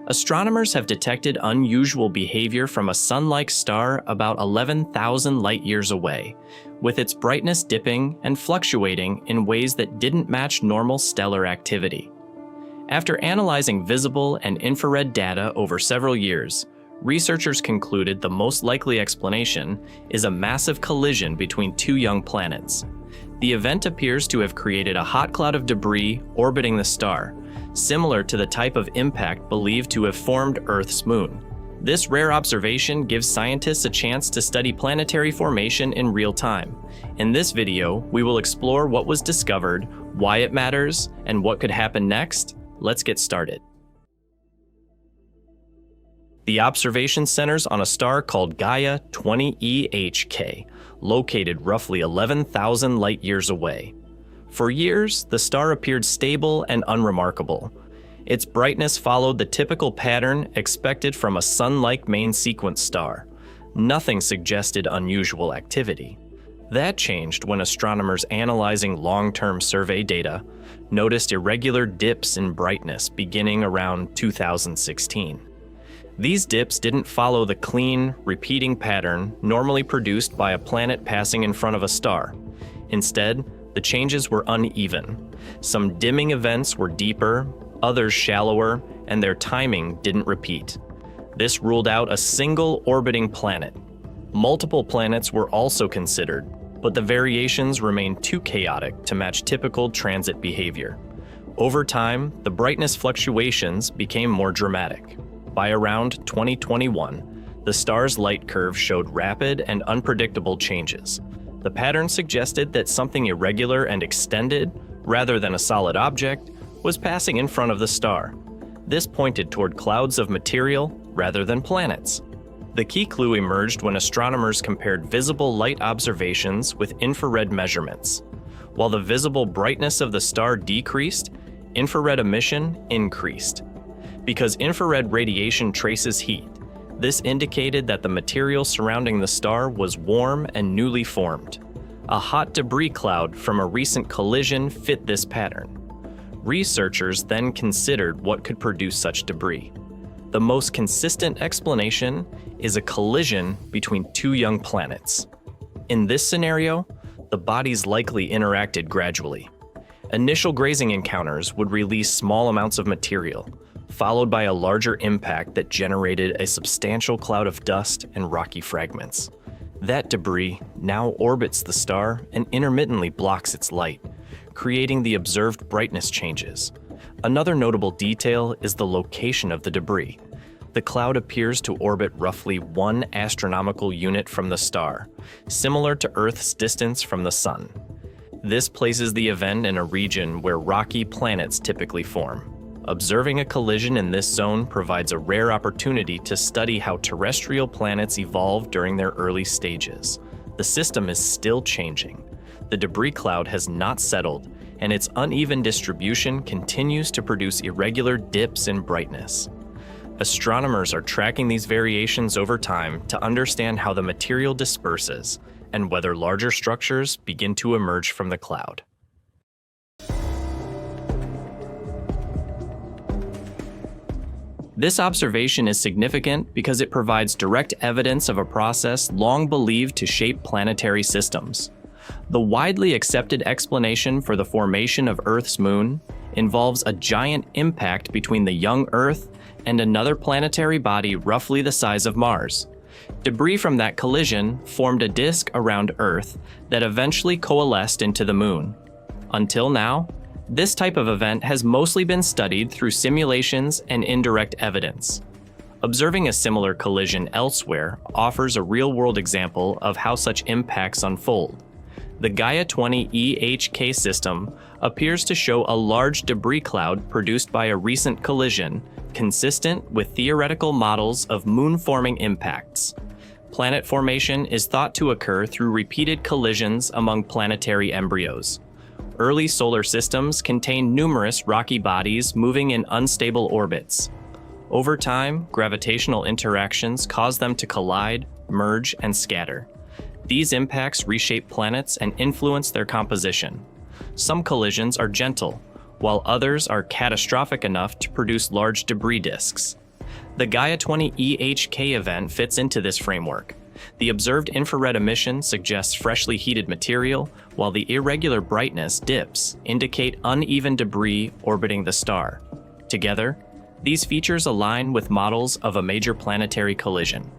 Astronomers have detected unusual behavior from a sun-like star about 11,000 light-years away, with its brightness dipping and fluctuating in ways that didn't match normal stellar activity. After analyzing visible and infrared data over several years, researchers concluded the most likely explanation is a massive collision between two young planets. The event appears to have created a hot cloud of debris orbiting the star, similar to the type of impact believed to have formed Earth's moon. This rare observation gives scientists a chance to study planetary formation in real time. In this video, we will explore what was discovered, why it matters, and what could happen next. Let's get started. The observation centers on a star called Gaia 20eHK, located roughly 11,000 light-years away. For years, the star appeared stable and unremarkable. Its brightness followed the typical pattern expected from a sun-like main sequence star. Nothing suggested unusual activity. That changed when astronomers analyzing long-term survey data noticed irregular dips in brightness beginning around 2016. These dips didn't follow the clean, repeating pattern normally produced by a planet passing in front of a star. Instead, the changes were uneven. Some dimming events were deeper, others shallower, and their timing didn't repeat. This ruled out a single orbiting planet. Multiple planets were also considered, but the variations remained too chaotic to match typical transit behavior. Over time, the brightness fluctuations became more dramatic. By around 2021, the star's light curve showed rapid and unpredictable changes. The pattern suggested that something irregular and extended, rather than a solid object, was passing in front of the star. This pointed toward clouds of material rather than planets. The key clue emerged when astronomers compared visible light observations with infrared measurements. While the visible brightness of the star decreased, infrared emission increased. Because infrared radiation traces heat, this indicated that the material surrounding the star was warm and newly formed. A hot debris cloud from a recent collision fit this pattern. Researchers then considered what could produce such debris. The most consistent explanation is a collision between two young planets. In this scenario, the bodies likely interacted gradually. Initial grazing encounters would release small amounts of material, followed by a larger impact that generated a substantial cloud of dust and rocky fragments. That debris now orbits the star and intermittently blocks its light, creating the observed brightness changes. Another notable detail is the location of the debris. The cloud appears to orbit roughly 1 astronomical unit from the star, similar to Earth's distance from the Sun. This places the event in a region where rocky planets typically form. Observing a collision in this zone provides a rare opportunity to study how terrestrial planets evolved during their early stages. The system is still changing. The debris cloud has not settled, and its uneven distribution continues to produce irregular dips in brightness. Astronomers are tracking these variations over time to understand how the material disperses and whether larger structures begin to emerge from the cloud. This observation is significant because it provides direct evidence of a process long believed to shape planetary systems. The widely accepted explanation for the formation of Earth's moon involves a giant impact between the young Earth and another planetary body roughly the size of Mars. Debris from that collision formed a disk around Earth that eventually coalesced into the moon. Until now, this type of event has mostly been studied through simulations and indirect evidence. Observing a similar collision elsewhere offers a real-world example of how such impacts unfold. The Gaia 20eHK system appears to show a large debris cloud produced by a recent collision, consistent with theoretical models of moon-forming impacts. Planet formation is thought to occur through repeated collisions among planetary embryos. Early solar systems contain numerous rocky bodies moving in unstable orbits. Over time, gravitational interactions cause them to collide, merge, and scatter. These impacts reshape planets and influence their composition. Some collisions are gentle, while others are catastrophic enough to produce large debris disks. The Gaia 20 EHK event fits into this framework. The observed infrared emission suggests freshly heated material, while the irregular brightness dips indicate uneven debris orbiting the star. Together, these features align with models of a major planetary collision.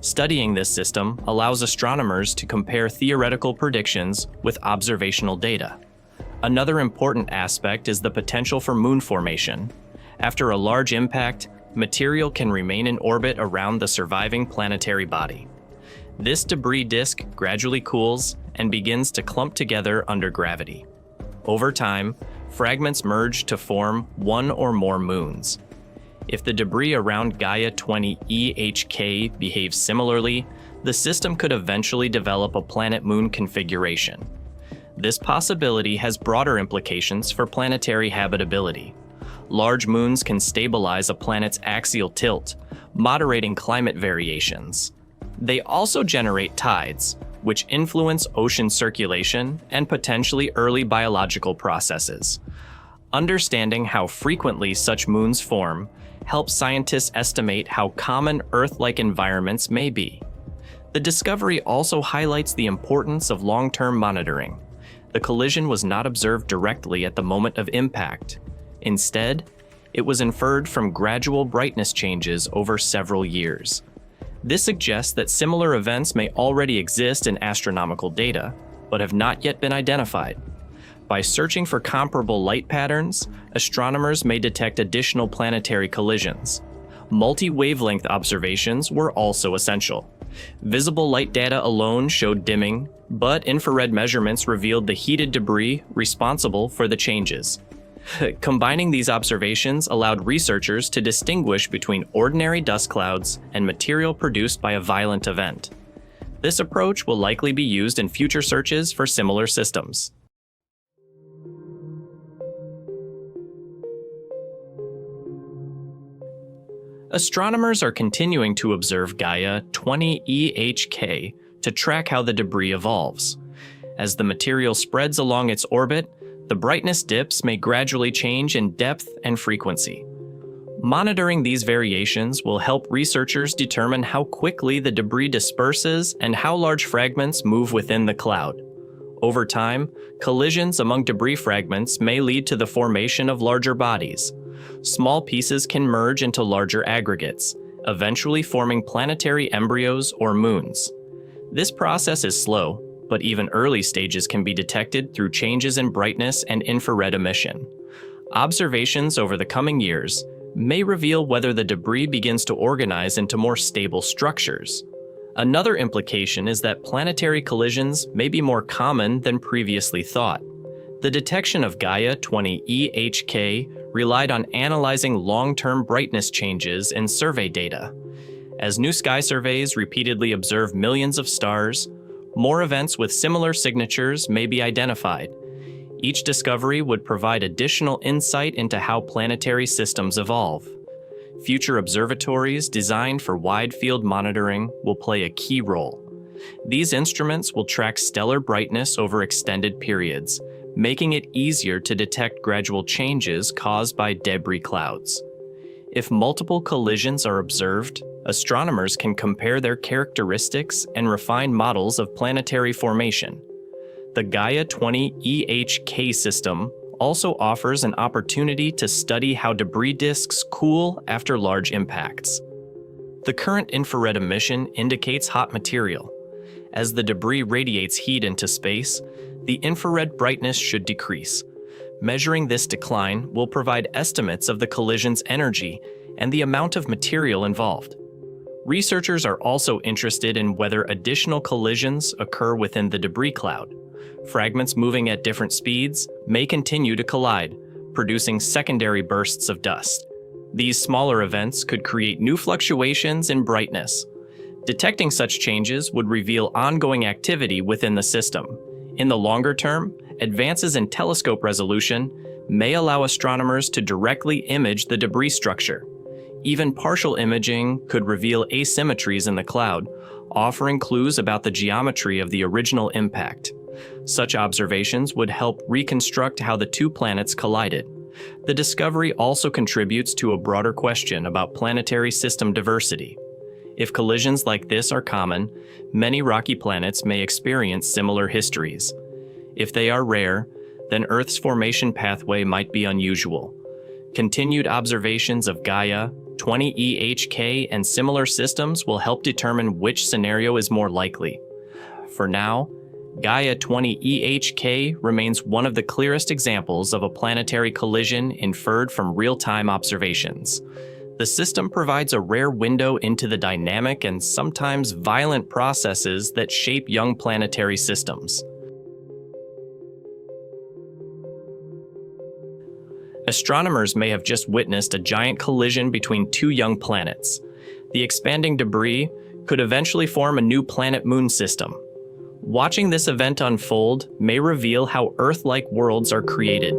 Studying this system allows astronomers to compare theoretical predictions with observational data. Another important aspect is the potential for moon formation. After a large impact, material can remain in orbit around the surviving planetary body. This debris disk gradually cools and begins to clump together under gravity. Over time, fragments merge to form one or more moons. If the debris around Gaia 20 EHK behaves similarly, the system could eventually develop a planet-moon configuration. This possibility has broader implications for planetary habitability. Large moons can stabilize a planet's axial tilt, moderating climate variations. They also generate tides, which influence ocean circulation and potentially early biological processes. Understanding how frequently such moons form helps scientists estimate how common Earth-like environments may be. The discovery also highlights the importance of long-term monitoring. The collision was not observed directly at the moment of impact. Instead, it was inferred from gradual brightness changes over several years. This suggests that similar events may already exist in astronomical data, but have not yet been identified. By searching for comparable light patterns, astronomers may detect additional planetary collisions. Multi-wavelength observations were also essential. Visible light data alone showed dimming, but infrared measurements revealed the heated debris responsible for the changes. Combining these observations allowed researchers to distinguish between ordinary dust clouds and material produced by a violent event. This approach will likely be used in future searches for similar systems. Astronomers are continuing to observe Gaia 20 EHK to track how the debris evolves. As the material spreads along its orbit, the brightness dips may gradually change in depth and frequency. Monitoring these variations will help researchers determine how quickly the debris disperses and how large fragments move within the cloud. Over time, collisions among debris fragments may lead to the formation of larger bodies. Small pieces can merge into larger aggregates, eventually forming planetary embryos or moons. This process is slow, but even early stages can be detected through changes in brightness and infrared emission. Observations over the coming years may reveal whether the debris begins to organize into more stable structures. Another implication is that planetary collisions may be more common than previously thought. The detection of Gaia 20 EHK relied on analyzing long-term brightness changes in survey data. As new sky surveys repeatedly observe millions of stars, more events with similar signatures may be identified. Each discovery would provide additional insight into how planetary systems evolve. Future observatories designed for wide-field monitoring will play a key role. These instruments will track stellar brightness over extended periods, making it easier to detect gradual changes caused by debris clouds. If multiple collisions are observed, astronomers can compare their characteristics and refine models of planetary formation. The Gaia 20 EHK system also offers an opportunity to study how debris disks cool after large impacts. The current infrared emission indicates hot material. As the debris radiates heat into space, the infrared brightness should decrease. Measuring this decline will provide estimates of the collision's energy and the amount of material involved. Researchers are also interested in whether additional collisions occur within the debris cloud. Fragments moving at different speeds may continue to collide, producing secondary bursts of dust. These smaller events could create new fluctuations in brightness. Detecting such changes would reveal ongoing activity within the system. In the longer term, advances in telescope resolution may allow astronomers to directly image the debris structure. Even partial imaging could reveal asymmetries in the cloud, offering clues about the geometry of the original impact. Such observations would help reconstruct how the two planets collided. The discovery also contributes to a broader question about planetary system diversity. If collisions like this are common, many rocky planets may experience similar histories. If they are rare, then Earth's formation pathway might be unusual. Continued observations of Gaia, 20eHK, and similar systems will help determine which scenario is more likely. For now, Gaia 20eHK remains one of the clearest examples of a planetary collision inferred from real-time observations. The system provides a rare window into the dynamic and sometimes violent processes that shape young planetary systems. Astronomers may have just witnessed a giant collision between two young planets. The expanding debris could eventually form a new planet-moon system. Watching this event unfold may reveal how Earth-like worlds are created.